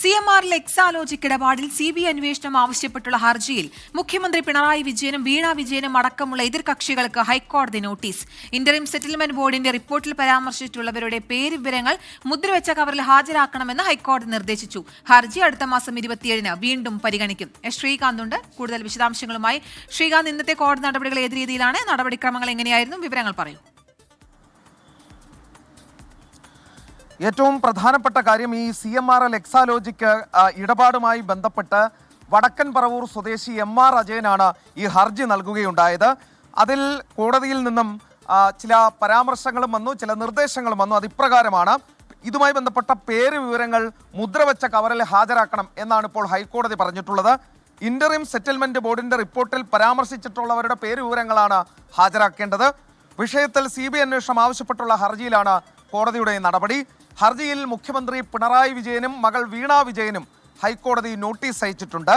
CMR Exalogic ഇടപാടിൽ CBI അന്വേഷണം ആവശ്യപ്പെട്ടുള്ള ഹർജിയിൽ മുഖ്യമന്ത്രി പിണറായി വിജയനും വീണ വിജയനും അടക്കമുള്ള എതിർകക്ഷികൾക്ക് ഹൈക്കോടതി നോട്ടീസ്. ഇന്ററിം സെറ്റിൽമെന്റ് ബോർഡിന്റെ റിപ്പോർട്ടിൽ പരാമർശിച്ചിട്ടുള്ളവരുടെ പേര് വിവരങ്ങൾ മുദ്രവെച്ച കവറിൽ ഹാജരാക്കണമെന്ന് ഹൈക്കോടതി നിർദ്ദേശിച്ചു. ഹർജി അടുത്ത മാസം 27-ന് വീണ്ടും പരിഗണിക്കും. ശ്രീകാന്ത് ഉണ്ട് കൂടുതൽ വിശദാംശങ്ങളുമായി. ശ്രീകാന്ത്, ഇന്നത്തെ കോടതി നടപടികൾ ഏത് രീതിയിലാണ്? നടപടിക്രമങ്ങൾ എങ്ങനെയായിരുന്നു? വിവരങ്ങൾ പറയൂ. ഏറ്റവും പ്രധാനപ്പെട്ട കാര്യം ഈ CMR എക്സാലോജിക് ഇടപാടുമായി ബന്ധപ്പെട്ട് വടക്കൻ പറവൂർ സ്വദേശി MR അജയനാണ് ഈ ഹർജി നൽകുകയുണ്ടായത്. അതിൽ കോടതിയിൽ നിന്നും ചില പരാമർശങ്ങളും വന്നു, ചില നിർദ്ദേശങ്ങളും വന്നു. അതിപ്രകാരമാണ് ഇതുമായി ബന്ധപ്പെട്ട പേര് വിവരങ്ങൾ മുദ്രവെച്ച കവറിൽ ഹാജരാക്കണം എന്നാണ് ഇപ്പോൾ ഹൈക്കോടതി പറഞ്ഞിട്ടുള്ളത്. ഇന്ററിം സെറ്റിൽമെന്റ് ബോർഡിന്റെ റിപ്പോർട്ടിൽ പരാമർശിച്ചിട്ടുള്ളവരുടെ പേര് വിവരങ്ങളാണ് ഹാജരാക്കേണ്ടത്. വിഷയത്തിൽ CBI അന്വേഷണം ആവശ്യപ്പെട്ടുള്ള ഹർജിയിലാണ് കോടതിയുടെ നടപടി. ഹർജിയിൽ മുഖ്യമന്ത്രി പിണറായി വിജയനും മകൾ വീണ വിജയനും ഹൈക്കോടതി നോട്ടീസ് അയച്ചിട്ടുണ്ട്.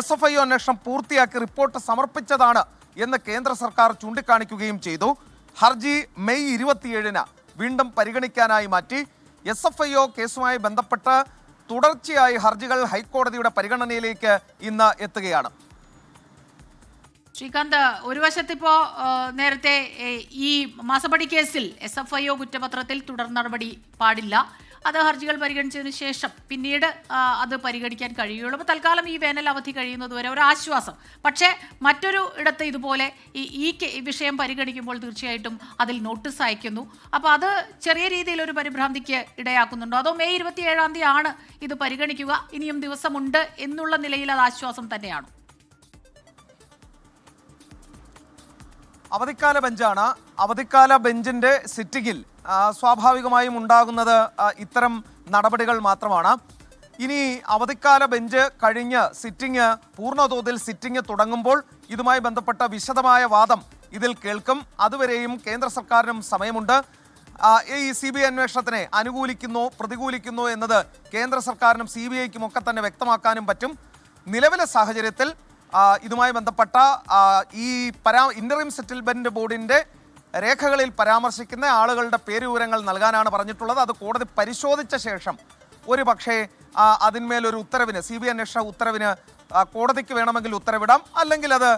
SFI അന്വേഷണം പൂർത്തിയാക്കി റിപ്പോർട്ട് സമർപ്പിച്ചതാണ് എന്ന് കേന്ദ്ര സർക്കാർ ചൂണ്ടിക്കാണിക്കുകയും ചെയ്തു. ഹർജി മെയ് 27-ന് വീണ്ടും പരിഗണിക്കാനായി മാറ്റി. SFI കേസുമായി ബന്ധപ്പെട്ട് തുടർച്ചയായി ഹർജികൾ ഹൈക്കോടതിയുടെ പരിഗണനയിലേക്ക് ഇന്ന് എത്തുകയാണ്. ശ്രീകാന്ത്, ഒരു വശത്തിപ്പോ നേരത്തെ ഈ മാസപ്പടി കേസിൽ SFIO കുറ്റപത്രത്തിൽ തുടർ നടപടി പാടില്ല, അത് ഹർജികൾ പരിഗണിച്ചതിന് ശേഷം പിന്നീട് അത് പരിഗണിക്കാൻ കഴിയുള്ളൂ. അപ്പോൾ തൽക്കാലം ഈ വേനൽ അവധി കഴിയുന്നതുവരെ ഒരു ആശ്വാസം. പക്ഷേ മറ്റൊരു ഇടത്ത് ഇതുപോലെ ഈ വിഷയം പരിഗണിക്കുമ്പോൾ തീർച്ചയായിട്ടും അതിൽ നോട്ടീസ് അയക്കുന്നു. അപ്പോൾ അത് ചെറിയ രീതിയിൽ ഒരു പരിഭ്രാന്തിക്ക് ഇടയാക്കുന്നുണ്ടോ? അതോ മെയ് 27-ാം തീയതി ആണ് ഇത് പരിഗണിക്കുക, ഇനിയും ദിവസമുണ്ട് എന്നുള്ള നിലയിൽ അത് ആശ്വാസം തന്നെയാണോ? അവധിക്കാല ബെഞ്ചാണ്. അവധിക്കാല ബെഞ്ചിന്റെ സിറ്റിംഗിൽ സ്വാഭാവികമായും ഉണ്ടാകുന്നത് ഇത്തരം നടപടികൾ മാത്രമാണ്. ഇനി അവധിക്കാല ബെഞ്ച് കഴിഞ്ഞ് സിറ്റിംഗ് പൂർണ്ണതോതിൽ സിറ്റിംഗ് തുടങ്ങുമ്പോൾ ഇതുമായി ബന്ധപ്പെട്ട വിശദമായ വാദം ഇതിൽ കേൾക്കും. അതുവരെയും കേന്ദ്ര സർക്കാരിനും സമയമുണ്ട്. ഈ CBI അന്വേഷണത്തിനെ അനുകൂലിക്കുന്നോ പ്രതികൂലിക്കുന്നോ എന്നത് കേന്ദ്ര സർക്കാരിനും CBIക്കും ഒക്കെ തന്നെ വ്യക്തമാക്കാനും പറ്റും. നിലവിലെ സാഹചര്യത്തിൽ ഇതുമായി ബന്ധപ്പെട്ട ഈ ഇന്ററിം സെറ്റിൽമെന്റ് ബോർഡിന്റെ രേഖകളിൽ പരാമർശിക്കുന്ന ആളുകളുടെ പേര് വിവരങ്ങൾ നൽകാനാണ് പറഞ്ഞിട്ടുള്ളത്. അത് കോടതി പരിശോധിച്ച ശേഷം ഒരു പക്ഷേ അതിന്മേലൊരു ഉത്തരവിന് CBI അന്വേഷണ ഉത്തരവിന് കോടതിക്ക് വേണമെങ്കിൽ ഉത്തരവിടാം, അല്ലെങ്കിൽ അത്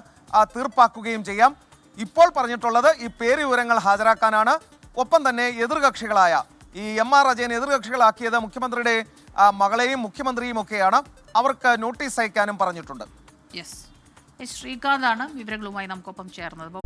തീർപ്പാക്കുകയും ചെയ്യാം. ഇപ്പോൾ പറഞ്ഞിട്ടുള്ളത് ഈ പേര് വിവരങ്ങൾ ഹാജരാക്കാനാണ്. ഒപ്പം തന്നെ എതിർകക്ഷികളായ ഈ MR അജയൻ എതിർകക്ഷികളാക്കിയത് മുഖ്യമന്ത്രിയുടെ മകളെയും മുഖ്യമന്ത്രിയും ഒക്കെയാണ്. അവർക്ക് നോട്ടീസ് അയക്കാനും പറഞ്ഞിട്ടുണ്ട്. ശ്രീകാന്താണ് വിവരങ്ങളുമായി നമുക്കൊപ്പം ചേർന്നത്.